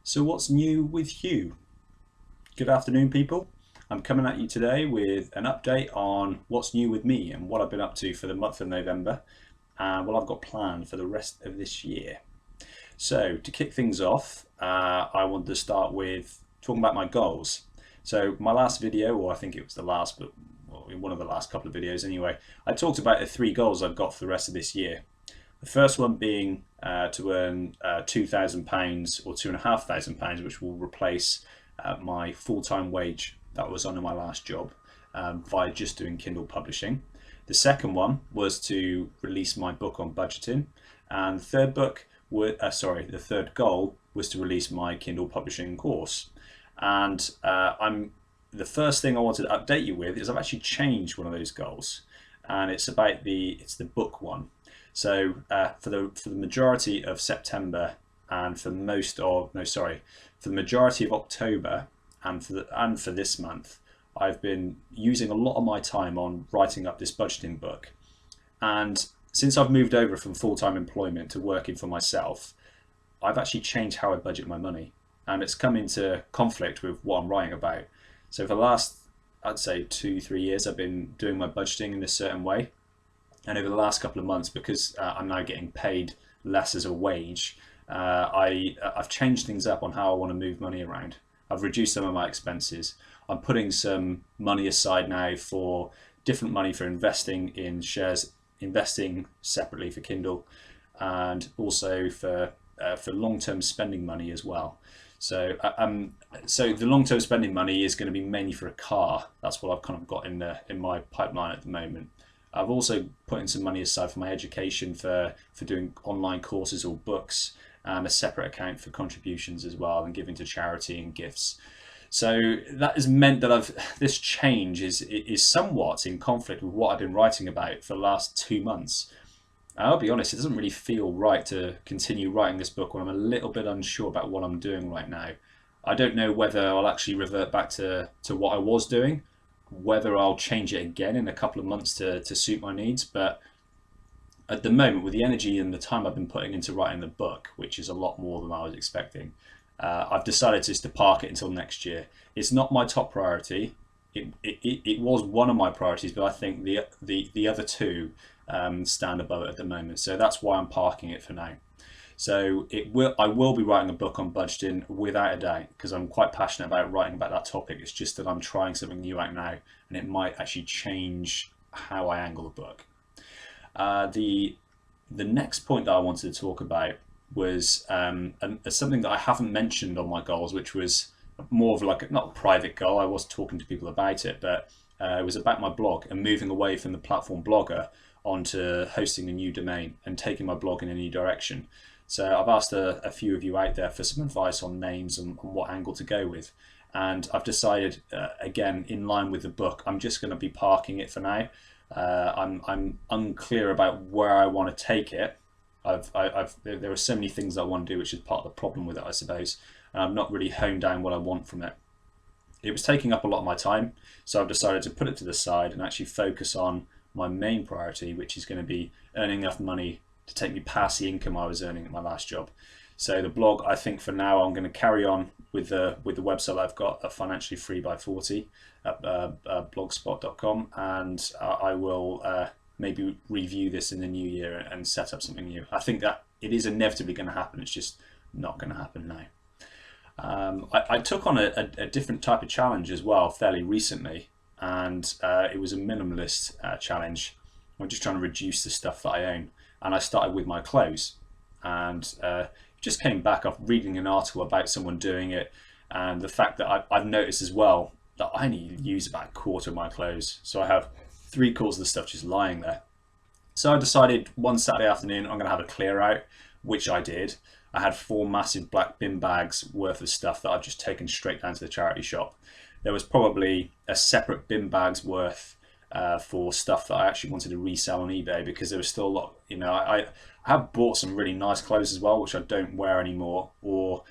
So what's new with you? Good afternoon, people. I'm coming at you today with an update on what's new with me and what I've been up to for the month of November and what I've got planned for the rest of this year. So to kick things off, I wanted to start with talking about my goals. So my last video, or I think it was the last, but in one of the last couple of videos anyway, I talked about the three goals I've got for the rest of this year. The first one being to earn £2,000 or £2,500, which will replace my full-time wage that was on in my last job via just doing Kindle Publishing. The second one was to release my book on budgeting, and the third goal was to release my Kindle Publishing course. And the first thing I wanted to update you with is I've actually changed one of those goals, and it's the book one. So for the majority of September and for the majority of October and for this month, I've been using a lot of my time on writing up this budgeting book. And since I've moved over from full-time employment to working for myself, I've actually changed how I budget my money, and it's come into conflict with what I'm writing about. So for the last, I'd say 2-3 years, I've been doing my budgeting in a certain way. And over the last couple of months, because I'm now getting paid less as a wage, I've changed things up on how I want to move money around. I've reduced some of my expenses. I'm putting some money aside now for different money for investing in shares, investing separately for Kindle, and also for long-term spending money as well. So the long-term spending money is going to be mainly for a car. That's what I've kind of got in my pipeline at the moment. I've also put in some money aside for my education, for doing online courses or books, and a separate account for contributions as well, and giving to charity and gifts. So that has meant that this change is somewhat in conflict with what I've been writing about for the last 2 months. I'll be honest, it doesn't really feel right to continue writing this book when I'm a little bit unsure about what I'm doing right now. I don't know whether I'll actually revert back to what I was doing, whether I'll change it again in a couple of months to suit my needs. But at the moment, with the energy and the time I've been putting into writing the book, which is a lot more than I was expecting, I've decided just to park it until next year. It's not my top priority. It was one of my priorities, but I think the other two stand above it at the moment. So that's why I'm parking it for now. So I will be writing a book on budgeting without a doubt, because I'm quite passionate about writing about that topic. It's just that I'm trying something new out now, and it might actually change how I angle the book. The next point that I wanted to talk about was something that I haven't mentioned on my goals, which was more of like not a private goal. I was talking to people about it, but it was about my blog and moving away from the platform Blogger onto hosting a new domain and taking my blog in a new direction. So I've asked a few of you out there for some advice on names and what angle to go with. And I've decided, again, in line with the book, I'm just going to be parking it for now. I'm unclear about where I want to take it. There are so many things I want to do, which is part of the problem with it, I suppose. And I've not really honed down what I want from it. It was taking up a lot of my time, so I've decided to put it to the side and actually focus on my main priority, which is going to be earning enough money to take me past the income I was earning at my last job. So the blog, I think for now, I'm going to carry on with the website I've got at Financially Free by 40 at blogspot.com, and I will maybe review this in the new year and set up something new. I think that it is inevitably going to happen. It's just not going to happen now. I took on a different type of challenge as well fairly recently, and it was a minimalist challenge. I'm just trying to reduce the stuff that I own, and I started with my clothes, and just came back off reading an article about someone doing it, and the fact that I've noticed as well that I only use about a quarter of my clothes, so I have 3/4 of the stuff just lying there. So I decided one Saturday afternoon I'm going to have a clear out, which I did. I had 4 massive black bin bags worth of stuff that I've just taken straight down to the charity shop. There was probably a separate bin bag's worth for stuff that I actually wanted to resell on eBay, because there was still a lot, I have bought some really nice clothes as well, which I don't wear anymore, or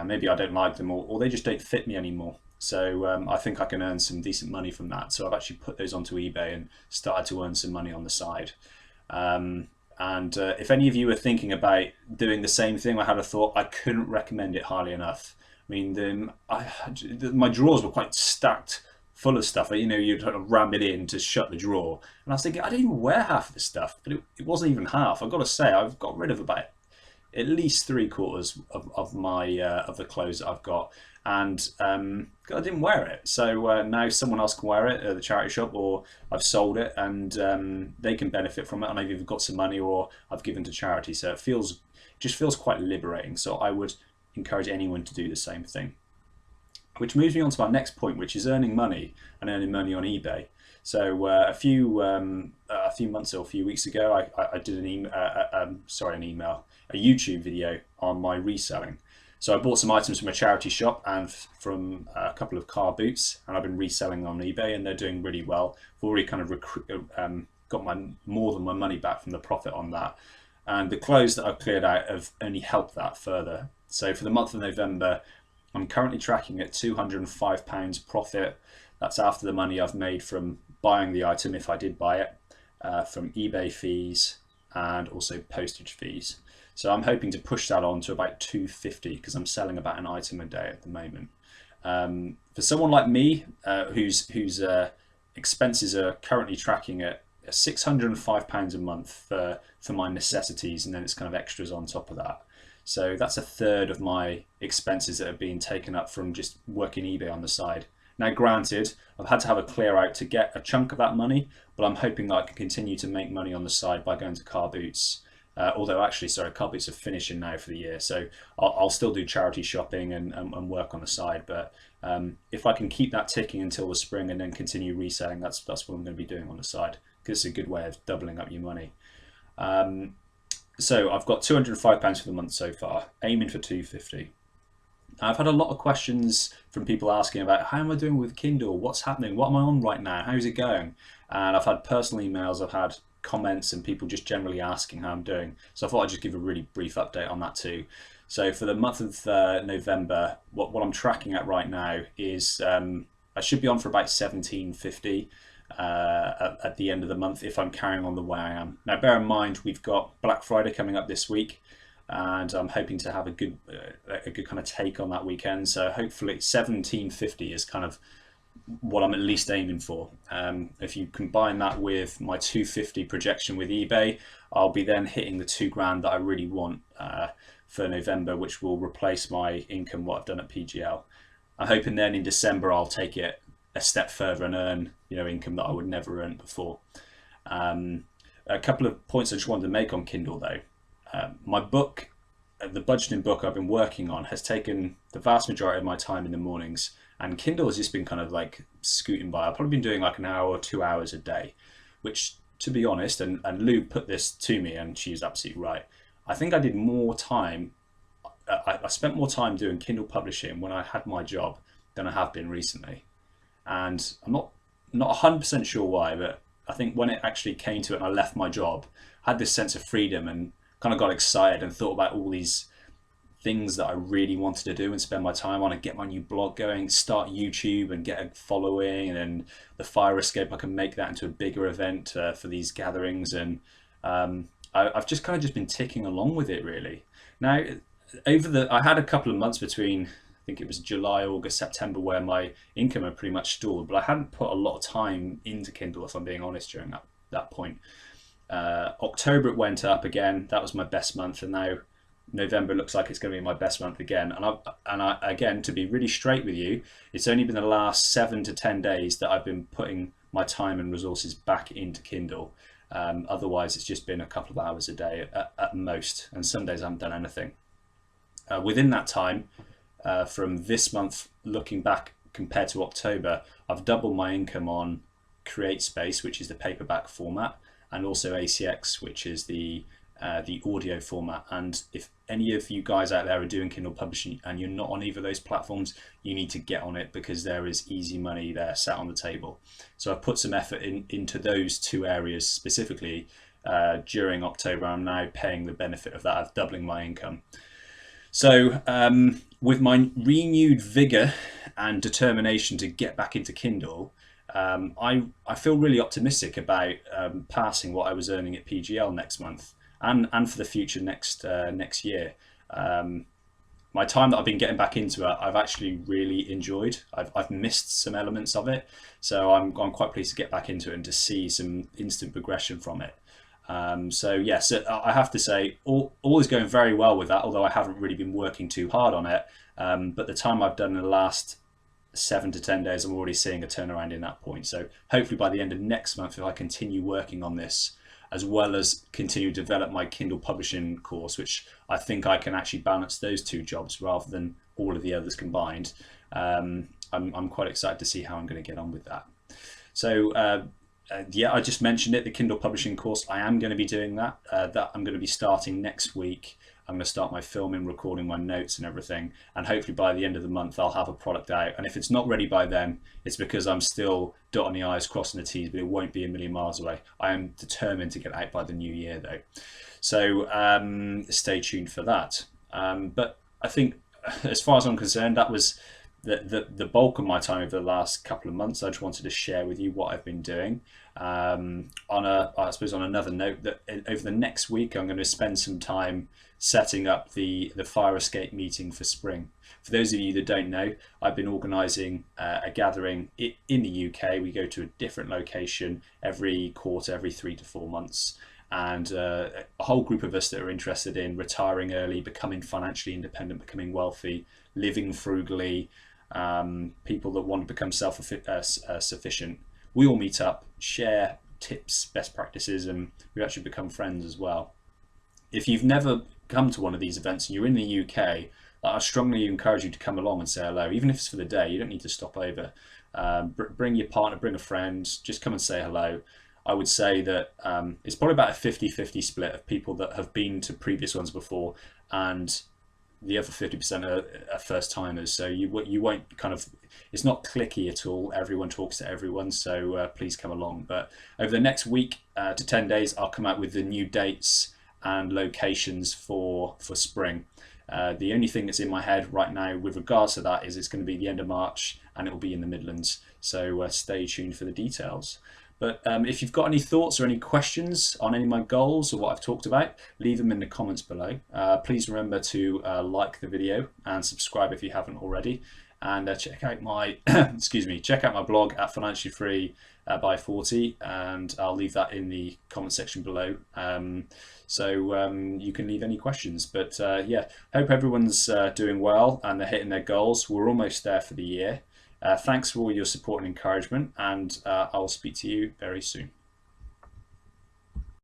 maybe I don't like them, or they just don't fit me anymore. So I think I can earn some decent money from that. So I've actually put those onto eBay and started to earn some money on the side. And if any of you are thinking about doing the same thing, I had a thought, I couldn't recommend it highly enough. I mean, my drawers were quite stacked full of stuff. You'd kind of ram it in to shut the drawer. And I was thinking, I didn't even wear half of this stuff, but it wasn't even half. I've got to say, I've got rid of about at least 3/4 of my of the clothes that I've got, and I didn't wear it. So now someone else can wear it at the charity shop, or I've sold it and they can benefit from it, and I've either got some money or I've given to charity. So it just feels quite liberating. So I would encourage anyone to do the same thing. Which moves me on to our next point, which is earning money and earning money on eBay. So a few months or a few weeks ago, I did a YouTube video on my reselling. So I bought some items from a charity shop and from a couple of car boots, and I've been reselling on eBay, and they're doing really well. I've already kind of got more than my money back from the profit on that. And the clothes that I've cleared out have only helped that further. So for the month of November, I'm currently tracking at £205 profit. That's after the money I've made from buying the item, if I did buy it, from eBay fees and also postage fees. So I'm hoping to push that on to about 250 because I'm selling about an item a day at the moment. For someone like me, whose expenses are currently tracking at £605 a month for my necessities, and then it's kind of extras on top of that. So that's a third of my expenses that are being taken up from just working eBay on the side. Now, granted, I've had to have a clear out to get a chunk of that money, but I'm hoping that I can continue to make money on the side by going to car boots. Although actually, sorry, car boots are finishing now for the year, so I'll still do charity shopping and work on the side. But if I can keep that ticking until the spring and then continue reselling, that's what I'm going to be doing on the side, because it's a good way of doubling up your money. So I've got £205 for the month so far, aiming for 250. I've had a lot of questions from people asking about how am I doing with Kindle, what's happening, what am I on right now, how's it going? And I've had personal emails, I've had comments, and people just generally asking how I'm doing. So I thought I'd just give a really brief update on that too. So for the month of November, what I'm tracking at right now is I should be on for about 1750 at the end of the month if I'm carrying on the way I am. Now bear in mind, we've got Black Friday coming up this week, and I'm hoping to have a good kind of take on that weekend. So hopefully 1750 is kind of what I'm at least aiming for. If you combine that with my 250 projection with eBay, I'll be then hitting the £2,000 that I really want for November, which will replace my income, what I've done at PGL. I'm hoping then in December I'll take it a step further and earn income that I would never earn before. A couple of points I just wanted to make on Kindle though. My book, the budgeting book I've been working on, has taken the vast majority of my time in the mornings, and Kindle has just been kind of like scooting by. I've probably been doing like an hour or 2 hours a day, which, to be honest, and Lou put this to me and she's absolutely right, I think I did more time, I spent more time doing Kindle publishing when I had my job than I have been recently. And I'm not 100% sure why, but I think when it actually came to it and I left my job, I had this sense of freedom and kind of got excited and thought about all these things that I really wanted to do and spend my time on, and get my new blog going, start YouTube and get a following, and then the fire escape, I can make that into a bigger event for these gatherings. And I've just kind of been ticking along with it really. Now, I had a couple of months between, I think it was July, August, September, where my income had pretty much stalled, but I hadn't put a lot of time into Kindle, if I'm being honest, during that point. October it went up again, that was my best month, and now November looks like it's going to be my best month again. And I again, to be really straight with you, it's only been the last 7 to 10 days that I've been putting my time and resources back into Kindle. Otherwise it's just been a couple of hours a day at most, and some days I haven't done anything. Within that time, from this month looking back compared to October, I've doubled my income on CreateSpace, which is the paperback format, and also ACX, which is the audio format. And if any of you guys out there are doing Kindle publishing and you're not on either of those platforms, you need to get on it, because there is easy money there sat on the table. So I've put some effort into those two areas specifically during October. I'm now paying the benefit of that, of doubling my income. So with my renewed vigor and determination to get back into Kindle, I feel really optimistic about passing what I was earning at PGL next month. and for the future next year. My time that I've been getting back into it, I've actually really enjoyed. I've missed some elements of it, so I'm quite pleased to get back into it and to see some instant progression from it. So yes, I have to say, all is going very well with that, although I haven't really been working too hard on it. But the time I've done in the last 7 to 10 days, I'm already seeing a turnaround in that point. So hopefully by the end of next month, if I continue working on this, as well as continue to develop my Kindle publishing course, which I think I can actually balance those two jobs rather than all of the others combined. I'm quite excited to see how I'm going to get on with that. So yeah, I just mentioned it, the Kindle publishing course. I am going to be doing that. That I'm going to be starting next week. I'm going to start my filming, recording my notes and everything. And hopefully by the end of the month, I'll have a product out. And if it's not ready by then, it's because I'm still dotting the I's, crossing the T's, but it won't be a million miles away. I am determined to get out by the new year though. So stay tuned for that. But I think as far as I'm concerned, that was the bulk of my time over the last couple of months. I just wanted to share with you what I've been doing. I suppose on another note, that over the next week, I'm going to spend some time setting up the fire escape meeting for spring. For those of you that don't know, I've been organising a gathering in the UK. We go to a different location every quarter, every 3 to 4 months. And a whole group of us that are interested in retiring early, becoming financially independent, becoming wealthy, living frugally, people that want to become self-sufficient. We all meet up, share tips, best practices, and we actually become friends as well. If you've never come to one of these events and you're in the UK, I strongly encourage you to come along and say hello, even if it's for the day. You don't need to stop over. Bring your partner, bring a friend, just come and say hello. I would say that it's probably about a 50-50 split of people that have been to previous ones before, and the other 50% are first timers. So you won't kind of, it's not clicky at all. Everyone talks to everyone, so please come along. But over the next week to 10 days, I'll come out with the new dates and locations for spring. The only thing that's in my head right now with regards to that is it's going to be the end of March and it will be in the Midlands. So stay tuned for the details. But if you've got any thoughts or any questions on any of my goals or what I've talked about, leave them in the comments below. Please remember to like the video and subscribe if you haven't already. And check out my check out my blog at Financially Free by 40, and I'll leave that in the comment section below. So you can leave any questions. But yeah, hope everyone's doing well and they're hitting their goals. We're almost there for the year. Thanks for all your support and encouragement, and I'll speak to you very soon.